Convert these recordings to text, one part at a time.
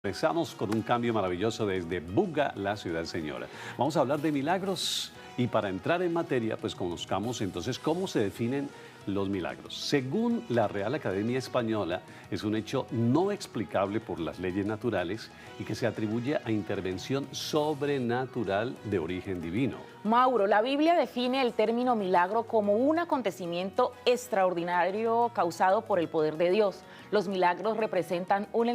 Empezamos con un cambio maravilloso desde Buga, la ciudad señora. Vamos a hablar de milagros y para entrar en materia, pues conozcamos entonces cómo se definen los milagros. Según la Real Academia Española, es un hecho no explicable por las leyes naturales y que se atribuye a intervención sobrenatural de origen divino. Mauro, la Biblia define el término milagro como un acontecimiento extraordinario causado por el poder de Dios. Los milagros representan un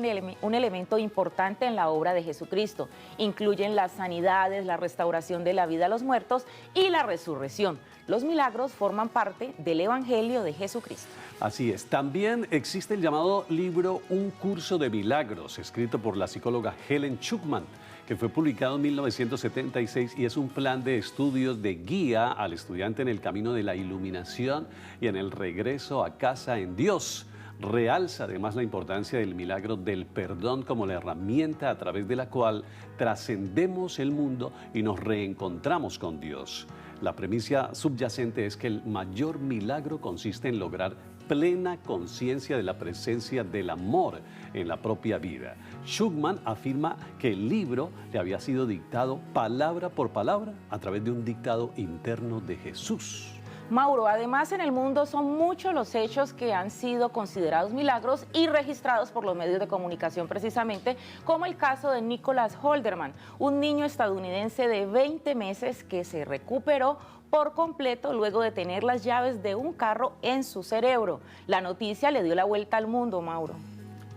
elemento importante en la obra de Jesucristo. Incluyen las sanidades, la restauración de la vida a los muertos y la resurrección. Los milagros forman parte del Evangelio de Jesucristo. Así es. También existe el llamado libro Un curso de milagros, escrito por la psicóloga Helen Schucman, que fue publicado en 1976 y es un plan de estudios de guía al estudiante en el camino de la iluminación y en el regreso a casa en Dios. Realza además la importancia del milagro del perdón como la herramienta a través de la cual trascendemos el mundo y nos reencontramos con Dios. La premisa subyacente es que el mayor milagro consiste en lograr plena conciencia de la presencia del amor en la propia vida. Schucman afirma que el libro le había sido dictado palabra por palabra a través de un dictado interno de Jesús. Mauro, además en el mundo son muchos los hechos que han sido considerados milagros y registrados por los medios de comunicación precisamente, como el caso de Nicholas Holderman, un niño estadounidense de 20 meses que se recuperó por completo luego de tener las llaves de un carro en su cerebro. La noticia le dio la vuelta al mundo, Mauro.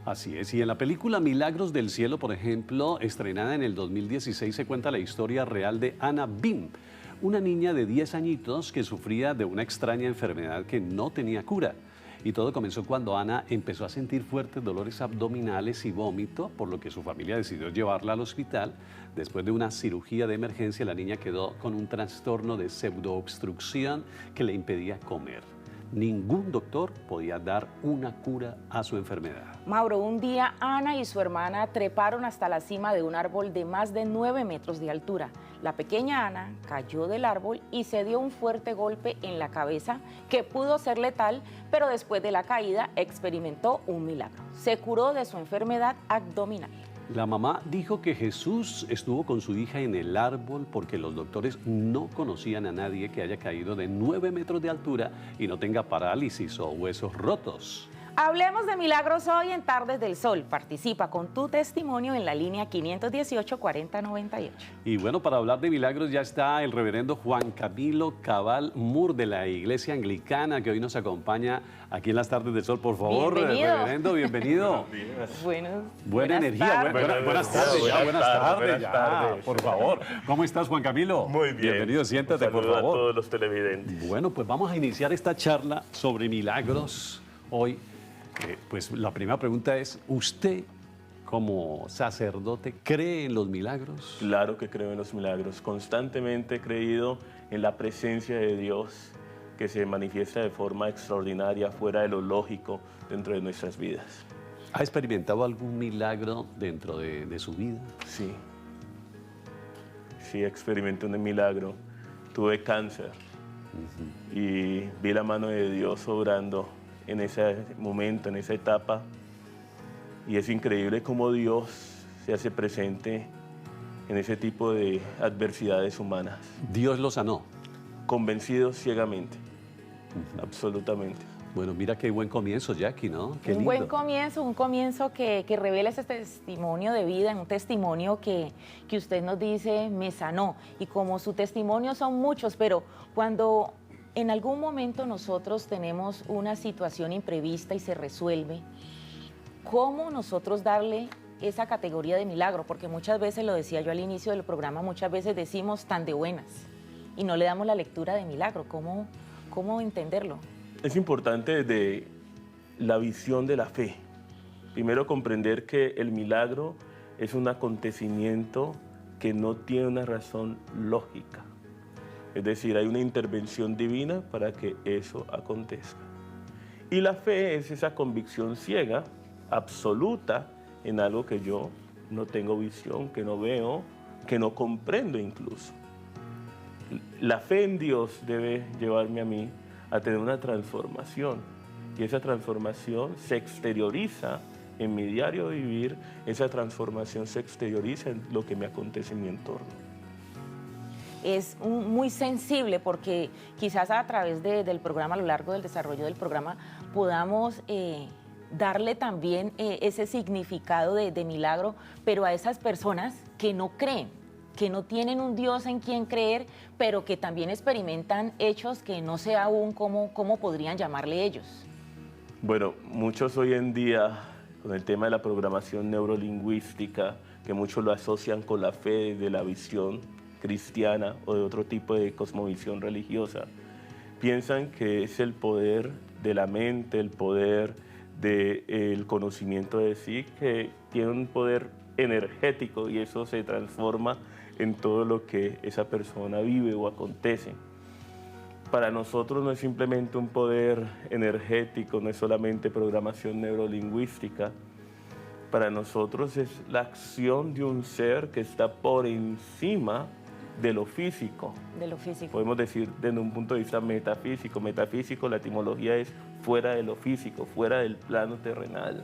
Así es, y en la película Milagros del Cielo, por ejemplo, estrenada en el 2016, se cuenta la historia real de Anna Bim, una niña de 10 añitos que sufría de una extraña enfermedad que no tenía cura. Y todo comenzó cuando Ana empezó a sentir fuertes dolores abdominales y vómito, por lo que su familia decidió llevarla al hospital. Después de una cirugía de emergencia, la niña quedó con un trastorno de pseudoobstrucción que le impedía comer. Ningún doctor podía dar una cura a su enfermedad. Mauro, un día Ana y su hermana treparon hasta la cima de un árbol de más de 9 metros de altura. La pequeña Ana cayó del árbol y se dio un fuerte golpe en la cabeza que pudo ser letal, pero después de la caída experimentó un milagro. Se curó de su enfermedad abdominal. La mamá dijo que Jesús estuvo con su hija en el árbol porque los doctores no conocían a nadie que haya caído de 9 metros de altura y no tenga parálisis o huesos rotos. Hablemos de milagros hoy en Tardes del Sol. Participa con tu testimonio en la línea 518-4098. Y bueno, para hablar de milagros ya está el reverendo Juan Camilo Cabal Moore de la Iglesia Anglicana, que hoy nos acompaña aquí en las Tardes del Sol. Por favor, bienvenido. reverendo, bienvenido. Buena energía. Buenas tardes. Por favor. ¿Cómo estás, Juan Camilo? Muy bien. Bienvenido, siéntate, por favor. A todos los televidentes. Bueno, pues vamos a iniciar esta charla sobre milagros hoy. Pues la primera pregunta es, ¿usted como sacerdote cree en los milagros? Claro que creo en los milagros. Constantemente he creído en la presencia de Dios que se manifiesta de forma extraordinaria, fuera de lo lógico, dentro de nuestras vidas. ¿Ha experimentado algún milagro dentro de su vida? Sí. Sí, experimenté un milagro. Tuve cáncer y vi la mano de Dios obrando en ese momento, en esa etapa, y es increíble cómo Dios se hace presente en ese tipo de adversidades humanas. ¿Dios lo sanó? Convencido ciegamente, absolutamente. Bueno, mira qué buen comienzo, Jackie, ¿no? Qué un lindo. buen comienzo, un comienzo que revela ese testimonio de vida, un testimonio que usted nos dice, me sanó. Y como su testimonio son muchos, pero cuando en algún momento nosotros tenemos una situación imprevista y se resuelve, ¿cómo nosotros darle esa categoría de milagro? Porque muchas veces, lo decía yo al inicio del programa, muchas veces decimos tan de buenas y no le damos la lectura de milagro. ¿Cómo entenderlo? Es importante desde la visión de la fe. Primero, comprender que el milagro es un acontecimiento que no tiene una razón lógica. Es decir, hay una intervención divina para que eso acontezca. Y la fe es esa convicción ciega, absoluta, en algo que yo no tengo visión, que no veo, que no comprendo incluso. La fe en Dios debe llevarme a mí a tener una transformación. Y esa transformación se exterioriza en mi diario vivir, esa transformación se exterioriza en lo que me acontece en mi entorno. Es muy sensible porque quizás a través del programa, a lo largo del desarrollo del programa, podamos darle también ese significado de milagro, pero a esas personas que no creen, que no tienen un Dios en quien creer, pero que también experimentan hechos que no sé aún cómo podrían llamarle ellos. Bueno, muchos hoy en día, con el tema de la programación neurolingüística, que muchos lo asocian con la fe de la visión cristiana o de otro tipo de cosmovisión religiosa, piensan que es el poder de la mente, el poder del conocimiento de sí, que tiene un poder energético y eso se transforma en todo lo que esa persona vive o acontece. Para nosotros no es simplemente un poder energético, no es solamente programación neurolingüística. Para nosotros es la acción de un ser que está por encima de lo físico. De lo físico. Podemos decir desde un punto de vista metafísico. Metafísico, la etimología es fuera de lo físico, fuera del plano terrenal.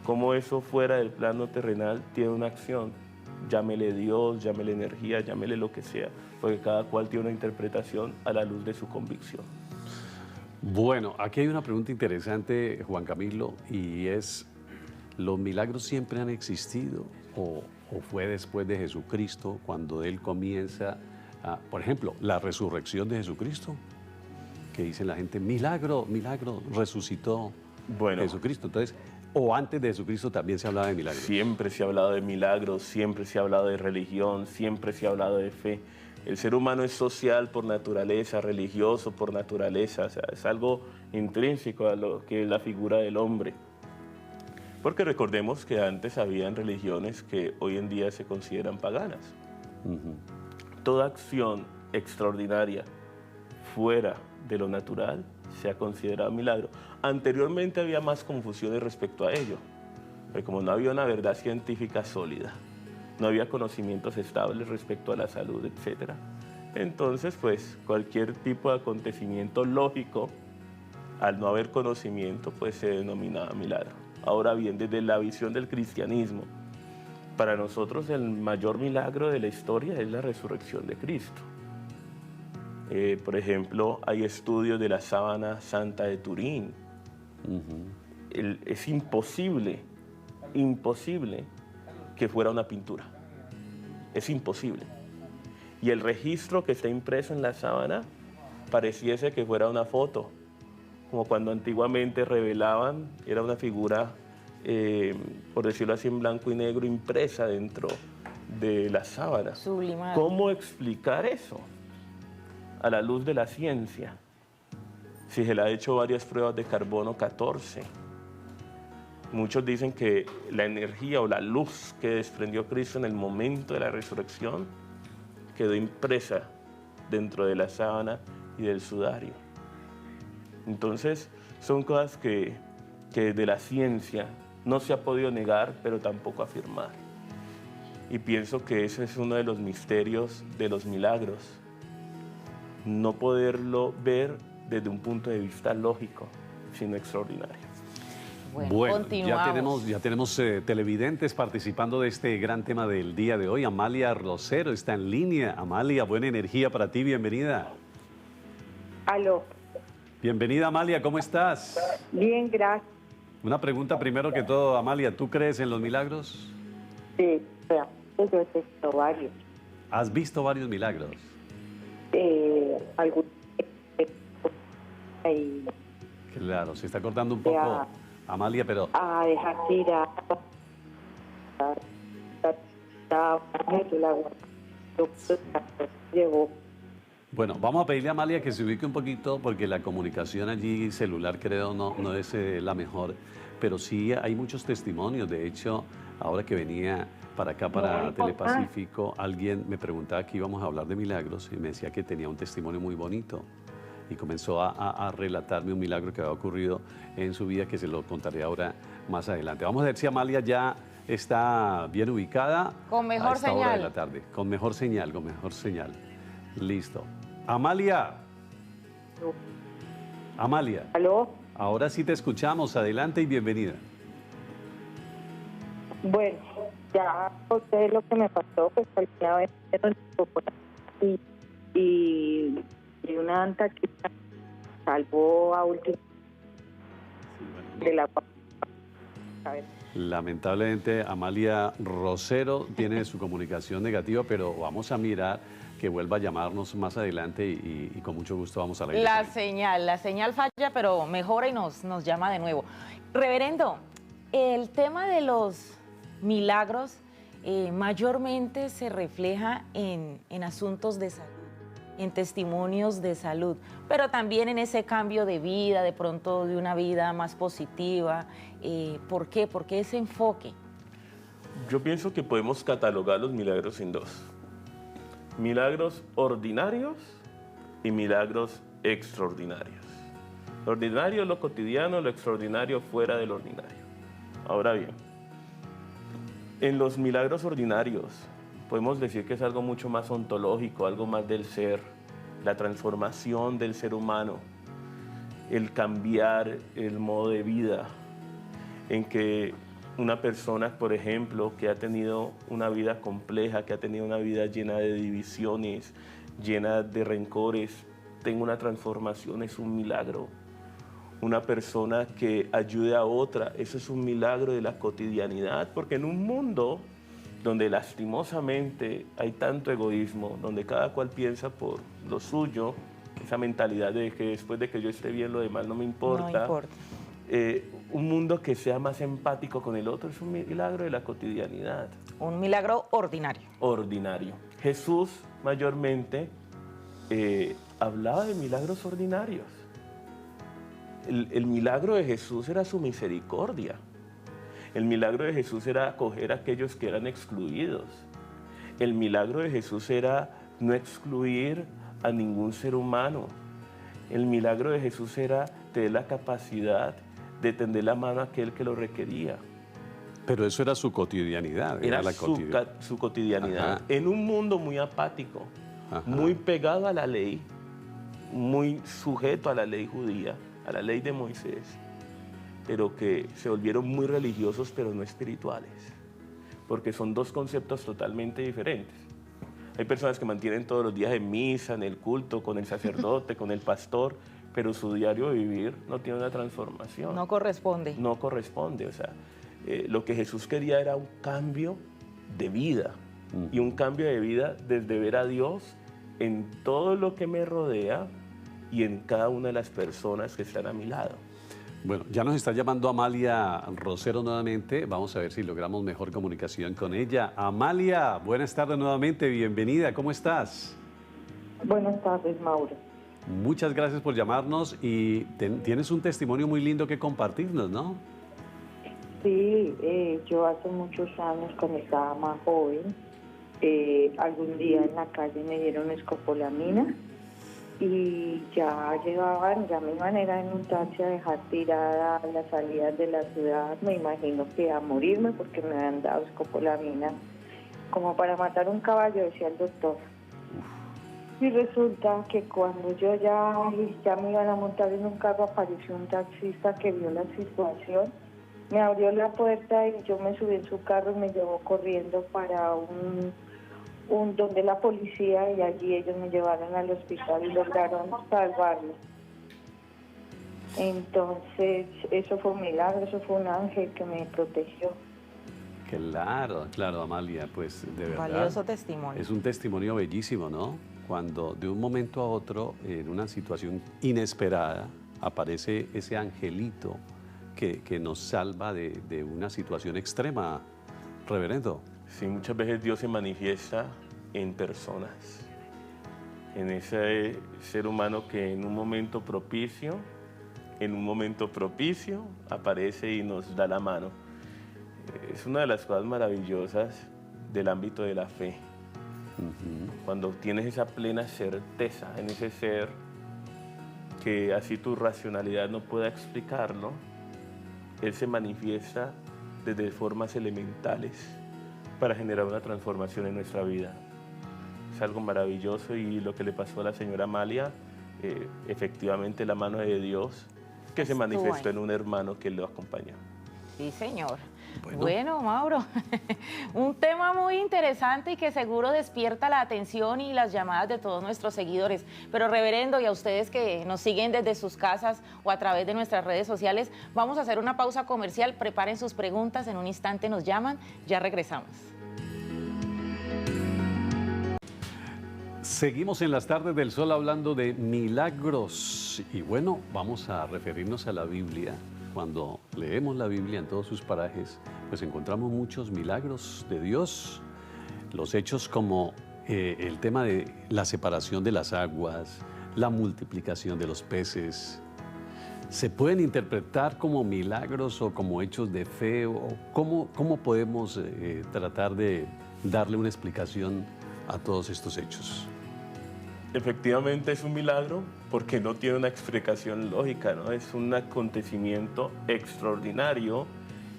Cómo eso fuera del plano terrenal tiene una acción. Llámele Dios, llámele energía, llámele lo que sea, porque cada cual tiene una interpretación a la luz de su convicción. Bueno, aquí hay una pregunta interesante, Juan Camilo, y es, ¿los milagros siempre han existido o fue después de Jesucristo cuando Él comienza, por ejemplo, la resurrección de Jesucristo? Que dice la gente, milagro, milagro, resucitó Jesucristo. Entonces, ¿o antes de Jesucristo también se hablaba de milagros? Siempre se ha hablado de milagros, siempre se ha hablado de religión, siempre se ha hablado de fe. El ser humano es social por naturaleza, religioso por naturaleza, o sea, es algo intrínseco a lo que es la figura del hombre. Porque recordemos que antes habían religiones que hoy en día se consideran paganas. Toda acción extraordinaria fuera de lo natural se ha considerado milagro. Anteriormente había más confusiones respecto a ello, pero como no había una verdad científica sólida, no había conocimientos estables respecto a la salud, etc. Entonces, pues, cualquier tipo de acontecimiento lógico, al no haber conocimiento, pues se denominaba milagro. Ahora bien, desde la visión del cristianismo, para nosotros el mayor milagro de la historia es la resurrección de Cristo. Por ejemplo, hay estudios de la sábana santa de Turín. Es imposible que fuera una pintura. Es imposible. Y el registro que está impreso en la sábana pareciese que fuera una foto, como cuando antiguamente revelaban, era una figura, por decirlo así, en blanco y negro, impresa dentro de la sábana. Sublimado. ¿Cómo explicar eso a la luz de la ciencia? Si se le ha hecho varias pruebas de carbono 14. Muchos dicen que la energía o la luz que desprendió Cristo en el momento de la resurrección quedó impresa dentro de la sábana y del sudario. Entonces, son cosas que de la ciencia no se ha podido negar, pero tampoco afirmar. Y pienso que ese es uno de los misterios de los milagros. No poderlo ver desde un punto de vista lógico, sino extraordinario. Bueno, ya tenemos televidentes participando de este gran tema del día de hoy. Amalia Rosero está en línea. Amalia, buena energía para ti, bienvenida. Aló. Bienvenida, Amalia, ¿cómo estás? Bien, gracias. Una pregunta primero que todo, Amalia, ¿tú crees en los milagros? Sí, yo he visto varios. ¿Has visto varios milagros? Algunos. Claro, se está cortando un poco, Amalia, pero... A dejar tirar. Llegó. Bueno, vamos a pedirle a Amalia que se ubique un poquito porque la comunicación allí celular creo no es la mejor, pero sí hay muchos testimonios. De hecho, ahora que venía para acá, para Telepacífico, alguien me preguntaba que íbamos a hablar de milagros y me decía que tenía un testimonio muy bonito y comenzó a relatarme un milagro que había ocurrido en su vida que se lo contaré ahora más adelante. Vamos a ver si Amalia ya está bien ubicada. Con mejor a esta señal. hora de la tarde. Con mejor señal, con mejor señal. Listo. Amalia. ¿Aló? Ahora sí te escuchamos. Adelante y bienvenida. Bueno, ya conté lo que me pasó, pues alguna vez y, y una antaquita salvó a último de la cabeza. Lamentablemente, Amalia Rosero tiene su comunicación negativa, pero vamos a mirar que vuelva a llamarnos más adelante y con mucho gusto vamos a La señal falla, pero mejora y nos llama de nuevo. Reverendo, el tema de los milagros mayormente se refleja en asuntos de salud, en testimonios de salud, pero también en ese cambio de vida, de pronto de una vida más positiva. ¿Por qué? ¿Por qué ese enfoque? Yo pienso que podemos catalogar los milagros en dos. Milagros ordinarios y milagros extraordinarios. Lo ordinario es lo cotidiano, lo extraordinario fuera del ordinario. Ahora bien, en los milagros ordinarios podemos decir que es algo mucho más ontológico, algo más del ser, la transformación del ser humano, el cambiar el modo de vida, en que una persona, por ejemplo, que ha tenido una vida compleja, que ha tenido una vida llena de divisiones, llena de rencores, tenga una transformación, es un milagro. Una persona que ayude a otra, eso es un milagro de la cotidianidad, porque en un mundo donde lastimosamente hay tanto egoísmo, donde cada cual piensa por lo suyo, esa mentalidad de que después de que yo esté bien, lo demás no me importa. No importa. Un mundo que sea más empático con el otro es un milagro de la cotidianidad. Un milagro ordinario. Ordinario. Jesús mayormente hablaba de milagros ordinarios. El milagro de Jesús era su misericordia. El milagro de Jesús era acoger a aquellos que eran excluidos. El milagro de Jesús era no excluir a ningún ser humano. El milagro de Jesús era tener la capacidad de tender la mano a aquel que lo requería. Pero eso era su cotidianidad. Era la su cotidianidad. Ajá. En un mundo muy apático, Ajá. muy pegado a la ley, muy sujeto a la ley judía, a la ley de Moisés, pero que se volvieron muy religiosos, pero no espirituales, porque son dos conceptos totalmente diferentes. Hay personas que mantienen todos los días en misa, en el culto, con el sacerdote, con el pastor, pero su diario vivir no tiene una transformación. No corresponde. No corresponde. O sea, lo que Jesús quería era un cambio de vida, y un cambio de vida desde ver a Dios en todo lo que me rodea y en cada una de las personas que están a mi lado. Bueno, ya nos está llamando Amalia Rosero nuevamente. Vamos a ver si logramos mejor comunicación con ella. Amalia, buenas tardes nuevamente, bienvenida. ¿Cómo estás? Buenas tardes, Mauro. Muchas gracias por llamarnos y tienes un testimonio muy lindo que compartirnos, ¿no? Sí, yo hace muchos años, cuando estaba más joven, algún día en la calle me dieron escopolamina y ya llegaban, ya me iban en un taxi a dejar tirada a las salidas de la ciudad. Me imagino que a morirme porque me habían dado escopolamina como para matar un caballo, decía el doctor. Y resulta que cuando yo ya me iban a montar en un carro, apareció un taxista que vio la situación, me abrió la puerta y yo me subí en su carro y me llevó corriendo para donde la policía, y allí ellos me llevaron al hospital y lograron salvarme. Entonces, eso fue un milagro, eso fue un ángel que me protegió. Claro, claro, Amalia, pues de verdad. Valioso testimonio. Es un testimonio bellísimo, ¿no? Cuando de un momento a otro, en una situación inesperada, aparece ese angelito que nos salva de una situación extrema, reverendo. Sí, muchas veces Dios se manifiesta en personas, en ese ser humano que en un momento propicio aparece y nos da la mano. Es una de las cosas maravillosas del ámbito de la fe. Cuando tienes esa plena certeza en ese ser, que así tu racionalidad no pueda explicarlo, Él se manifiesta desde formas elementales para generar una transformación en nuestra vida. Es algo maravilloso, y lo que le pasó a la señora Amalia, efectivamente la mano de Dios que se manifestó en un hermano que lo acompañó. Sí, señor. Bueno, Mauro, un tema muy interesante y que seguro despierta la atención y las llamadas de todos nuestros seguidores. Pero, reverendo, y a ustedes que nos siguen desde sus casas o a través de nuestras redes sociales, vamos a hacer una pausa comercial. Preparen sus preguntas, en un instante nos llaman, ya regresamos. Seguimos en las tardes del sol hablando de milagros. Y bueno, vamos a referirnos a la Biblia. Cuando leemos la Biblia en todos sus parajes, pues encontramos muchos milagros de Dios. Los hechos como el tema de la separación de las aguas, la multiplicación de los peces, ¿se pueden interpretar como milagros o como hechos de fe? ¿O cómo podemos tratar de darle una explicación a todos estos hechos? Efectivamente es un milagro porque no tiene una explicación lógica, ¿no? Es un acontecimiento extraordinario,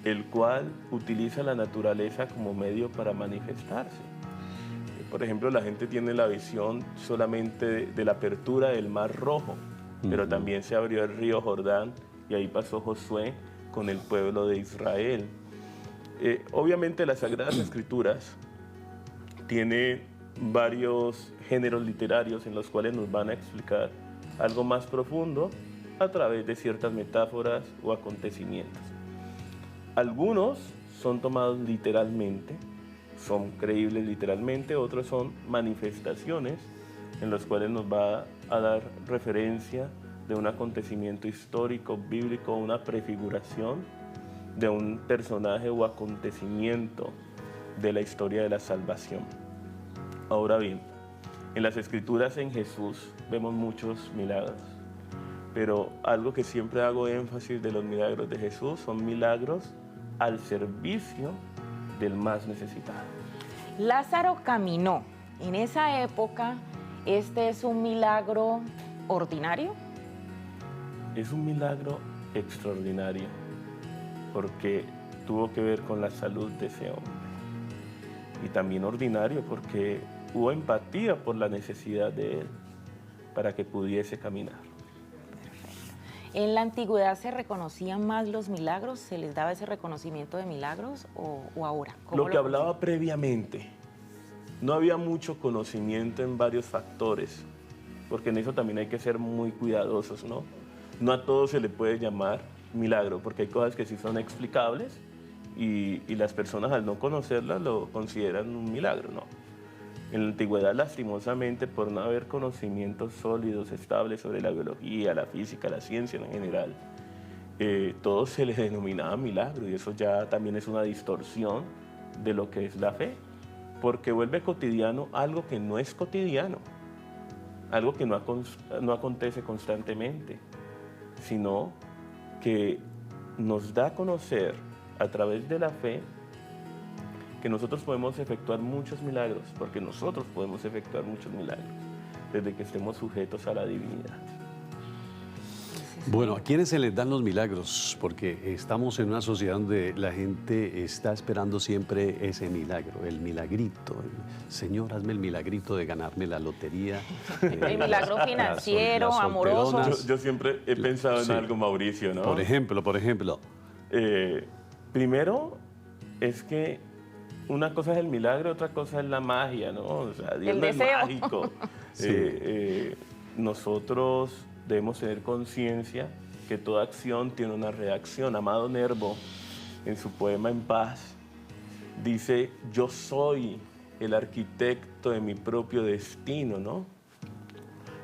el cual utiliza la naturaleza como medio para manifestarse. Por ejemplo, la gente tiene la visión solamente de la apertura del Mar Rojo, pero también se abrió el río Jordán y ahí pasó Josué con el pueblo de Israel. Obviamente las Sagradas Escrituras tienen varios géneros literarios en los cuales nos van a explicar algo más profundo a través de ciertas metáforas o acontecimientos. Algunos son tomados literalmente, son creíbles literalmente, otros son manifestaciones en los cuales nos va a dar referencia de un acontecimiento histórico, bíblico, una prefiguración de un personaje o acontecimiento de la historia de la salvación. Ahora bien, en las Escrituras en Jesús vemos muchos milagros, pero algo que siempre hago énfasis de los milagros de Jesús son milagros al servicio del más necesitado. Lázaro caminó. En esa época, ¿este es un milagro ordinario? Es un milagro extraordinario porque tuvo que ver con la salud de ese hombre. Y también ordinario porque hubo empatía por la necesidad de él para que pudiese caminar. ¿En la antigüedad se reconocían más los milagros? ¿Se les daba ese reconocimiento de milagros o ahora? Lo que hablaba previamente, no había mucho conocimiento en varios factores, porque en eso también hay que ser muy cuidadosos, ¿no? No a todo se le puede llamar milagro, porque hay cosas que sí son explicables y las personas al no conocerlas lo consideran un milagro, ¿no? En la antigüedad, lastimosamente, por no haber conocimientos sólidos, estables sobre la biología, la física, la ciencia en general, todo se le denominaba milagro y eso ya también es una distorsión de lo que es la fe, porque vuelve cotidiano algo que no es cotidiano, algo que no acontece constantemente, sino que nos da a conocer a través de la fe que nosotros podemos efectuar muchos milagros, porque nosotros podemos efectuar muchos milagros, desde que estemos sujetos a la divinidad. Bueno, ¿a quiénes se les dan los milagros? Porque estamos en una sociedad donde la gente está esperando siempre ese milagro, el milagrito. Señor, hazme el milagrito de ganarme la lotería. El milagro financiero, las amoroso. solteronas. Yo siempre he pensado en algo, Mauricio, ¿no? Por ejemplo. Primero, es que una cosa es el milagro, otra cosa es la magia, ¿no? O sea, Dios no es mágico. Nosotros debemos tener conciencia que toda acción tiene una reacción. Amado Nervo, en su poema En Paz, dice: yo soy el arquitecto de mi propio destino, ¿no?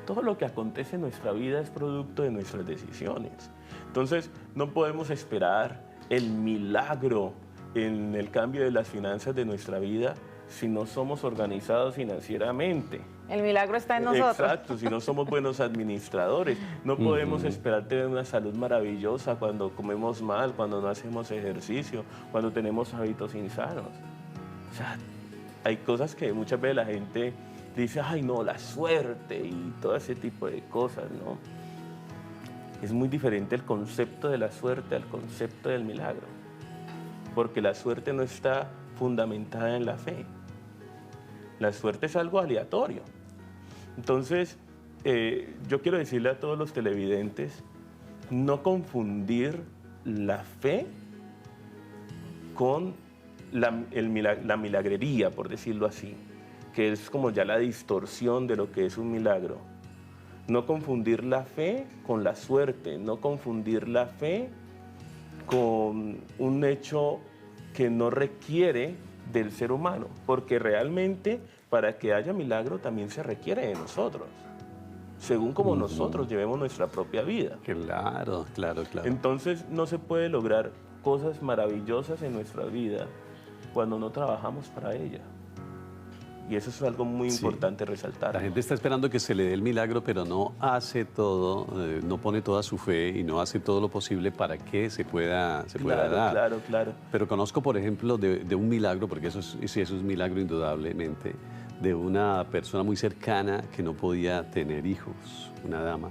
Todo lo que acontece en nuestra vida es producto de nuestras decisiones. Entonces, no podemos esperar el milagro en el cambio de las finanzas de nuestra vida si no somos organizados financieramente. El milagro está en nosotros. Exacto, si no somos buenos administradores. No podemos esperar tener una salud maravillosa cuando comemos mal, cuando no hacemos ejercicio, cuando tenemos hábitos insanos. O sea, hay cosas que muchas veces la gente dice: ay no, la suerte y todo ese tipo de cosas, ¿no? Es muy diferente el concepto de la suerte al concepto del milagro, porque la suerte no está fundamentada en la fe. La suerte es algo aleatorio. Entonces, yo quiero decirle a todos los televidentes, no confundir la fe con la milagrería, por decirlo así, que es como ya la distorsión de lo que es un milagro. No confundir la fe con la suerte, no confundir la fe con un hecho que no requiere del ser humano, porque realmente para que haya milagro también se requiere de nosotros, según como nosotros llevemos nuestra propia vida. Claro, claro, claro. Entonces no se puede lograr cosas maravillosas en nuestra vida cuando no trabajamos para ella. Y eso es algo muy importante resaltar. La gente está esperando que se le dé el milagro, pero no hace todo, no pone toda su fe y no hace todo lo posible para que se pueda dar. Claro. Pero conozco, por ejemplo, de un milagro, porque eso es un milagro indudablemente, de una persona muy cercana que no podía tener hijos, una dama,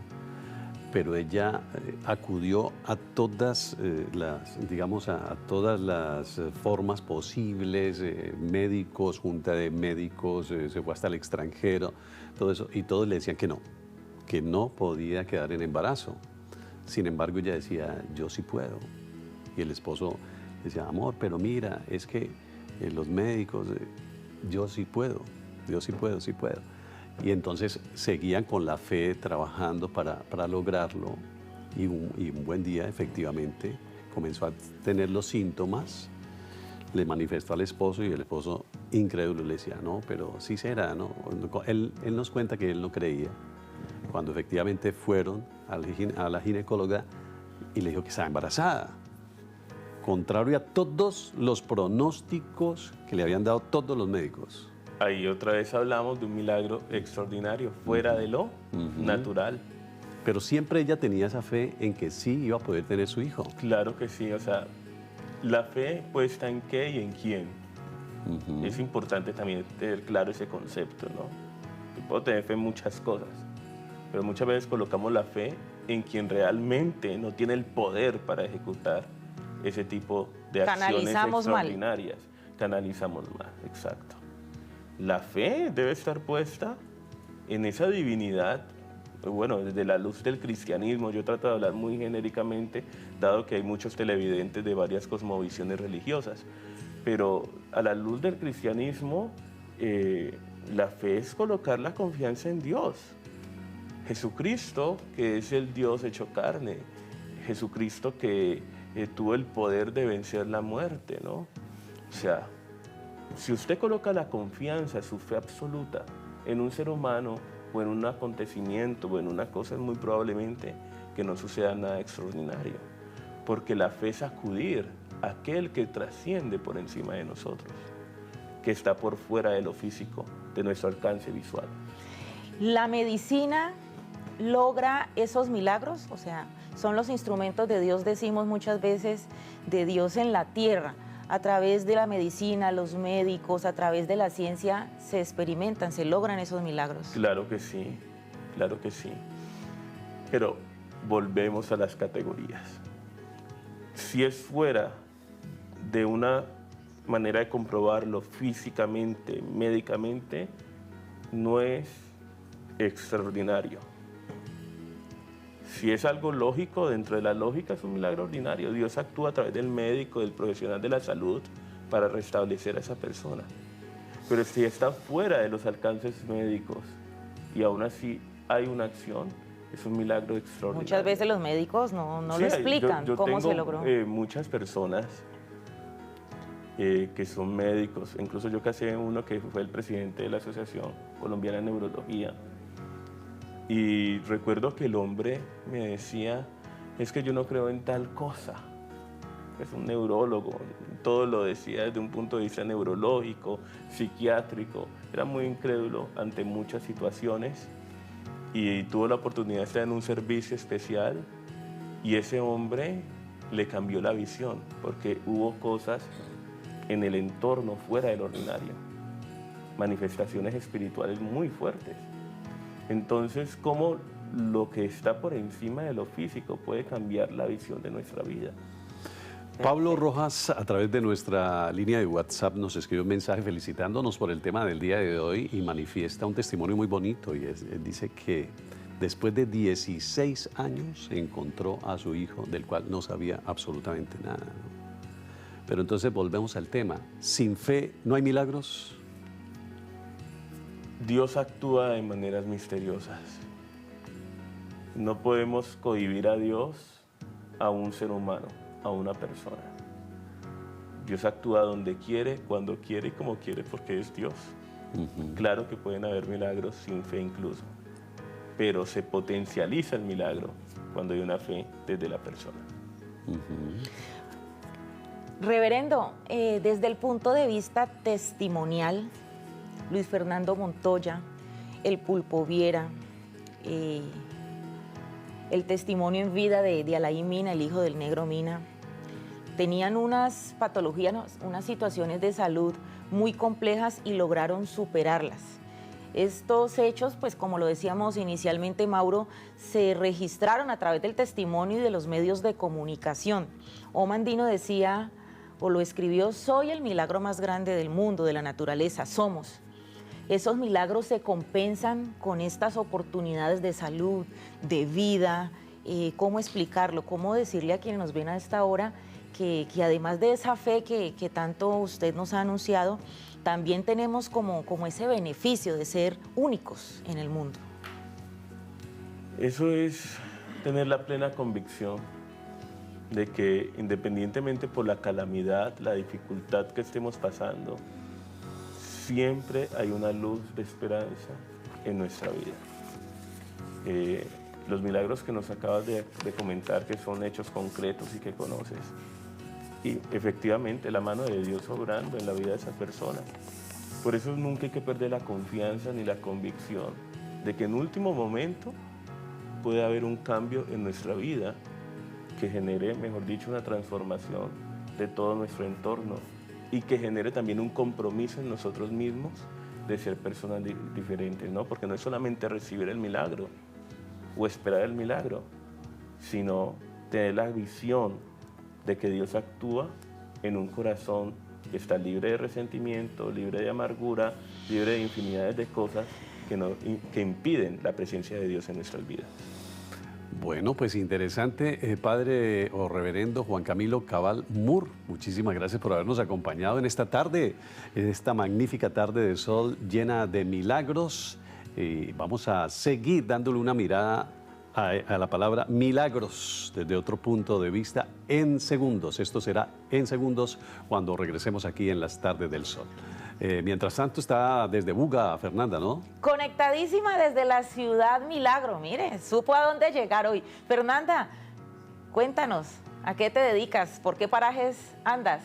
pero ella acudió a todas a todas las formas posibles, médicos, junta de médicos, se fue hasta el extranjero, todo eso, y todos le decían que no podía quedar en embarazo. Sin embargo, ella decía, yo sí puedo. Y el esposo decía, amor, pero mira, es que los médicos, yo sí puedo. Y entonces seguían con la fe trabajando para lograrlo y un buen día efectivamente comenzó a tener los síntomas, le manifestó al esposo y el esposo incrédulo le decía, no, pero sí será, ¿no? Él nos cuenta que él no creía. Cuando efectivamente fueron a la ginecóloga y le dijo que estaba embarazada, contrario a todos los pronósticos que le habían dado todos los médicos. Ahí otra vez hablamos de un milagro extraordinario, fuera de lo natural. Pero siempre ella tenía esa fe en que sí iba a poder tener su hijo. Claro que sí, o sea, la fe puesta en qué y en quién. Es importante también tener claro ese concepto, ¿no? Yo puedo tener fe en muchas cosas, pero muchas veces colocamos la fe en quien realmente no tiene el poder para ejecutar ese tipo de acciones extraordinarias. Canalizamos mal, exacto. La fe debe estar puesta en esa divinidad, bueno, desde la luz del cristianismo. Yo trato de hablar muy genéricamente, dado que hay muchos televidentes de varias cosmovisiones religiosas, pero a la luz del cristianismo, la fe es colocar la confianza en Dios. Jesucristo, que es el Dios hecho carne, Jesucristo que tuvo el poder de vencer la muerte, ¿no? O sea, si usted coloca la confianza, su fe absoluta en un ser humano o en un acontecimiento o en una cosa, es muy probablemente que no suceda nada extraordinario. Porque la fe es acudir a aquel que trasciende por encima de nosotros, que está por fuera de lo físico, de nuestro alcance visual. ¿La medicina logra esos milagros? O sea, son los instrumentos de Dios, decimos muchas veces, de Dios en la tierra. A través de la medicina, los médicos, a través de la ciencia, se experimentan, se logran esos milagros. Claro que sí, claro que sí. Pero volvemos a las categorías. Si es fuera de una manera de comprobarlo físicamente, médicamente, no es extraordinario. Si es algo lógico, dentro de la lógica es un milagro ordinario. Dios actúa a través del médico, del profesional de la salud, para restablecer a esa persona. Pero si está fuera de los alcances médicos y aún así hay una acción, es un milagro extraordinario. Muchas veces los médicos no lo explican cómo se logró. Muchas personas que son médicos, incluso yo casé uno que fue el presidente de la Asociación Colombiana de Neurología. Y recuerdo que el hombre me decía, es que yo no creo en tal cosa. Es un neurólogo, todo lo decía desde un punto de vista neurológico, psiquiátrico. Era muy incrédulo ante muchas situaciones y tuvo la oportunidad de estar en un servicio especial y ese hombre le cambió la visión porque hubo cosas en el entorno fuera del ordinario, manifestaciones espirituales muy fuertes. Entonces, ¿cómo lo que está por encima de lo físico puede cambiar la visión de nuestra vida? Pablo Rojas, a través de nuestra línea de WhatsApp, nos escribe un mensaje felicitándonos por el tema del día de hoy y manifiesta un testimonio muy bonito. Y él dice que después de 16 años encontró a su hijo, del cual no sabía absolutamente nada, ¿no? Pero entonces volvemos al tema. ¿Sin fe no hay milagros? Dios actúa de maneras misteriosas. No podemos cohibir a Dios a un ser humano, a una persona. Dios actúa donde quiere, cuando quiere y como quiere, porque es Dios. Claro que pueden haber milagros sin fe incluso, pero se potencializa el milagro cuando hay una fe desde la persona. Reverendo, desde el punto de vista testimonial, Luis Fernando Montoya, el Pulpo Viera, el testimonio en vida de Alain Mina, el hijo del negro Mina, tenían unas patologías, unas situaciones de salud muy complejas y lograron superarlas. Estos hechos, pues como lo decíamos inicialmente, Mauro, se registraron a través del testimonio y de los medios de comunicación. Omandino decía, o lo escribió, soy el milagro más grande del mundo, de la naturaleza, somos. Esos milagros se compensan con estas oportunidades de salud, de vida. ¿Cómo explicarlo? ¿Cómo decirle a quienes nos ven a esta hora que además de esa fe que tanto usted nos ha anunciado, también tenemos como ese beneficio de ser únicos en el mundo? Eso es tener la plena convicción de que independientemente por la calamidad, la dificultad que estemos pasando, siempre hay una luz de esperanza en nuestra vida. Los milagros que nos acabas de comentar, que son hechos concretos y que conoces, y efectivamente la mano de Dios obrando en la vida de esa persona. Por eso nunca hay que perder la confianza ni la convicción de que en último momento puede haber un cambio en nuestra vida que genere, mejor dicho, una transformación de todo nuestro entorno y que genere también un compromiso en nosotros mismos de ser personas diferentes, ¿no? Porque no es solamente recibir el milagro o esperar el milagro, sino tener la visión de que Dios actúa en un corazón que está libre de resentimiento, libre de amargura, libre de infinidades de cosas que impiden la presencia de Dios en nuestras vidas. Bueno, pues interesante, padre o reverendo Juan Camilo Cabal Moore. Muchísimas gracias por habernos acompañado en esta tarde, en esta magnífica tarde de sol llena de milagros. Vamos a seguir dándole una mirada a la palabra milagros desde otro punto de vista en segundos. Esto será en segundos cuando regresemos aquí en las tardes del sol. Mientras tanto está desde Buga, Fernanda, ¿no? Conectadísima desde la ciudad Milagro. Mire, supo a dónde llegar hoy. Fernanda, cuéntanos, ¿a qué te dedicas? ¿Por qué parajes andas?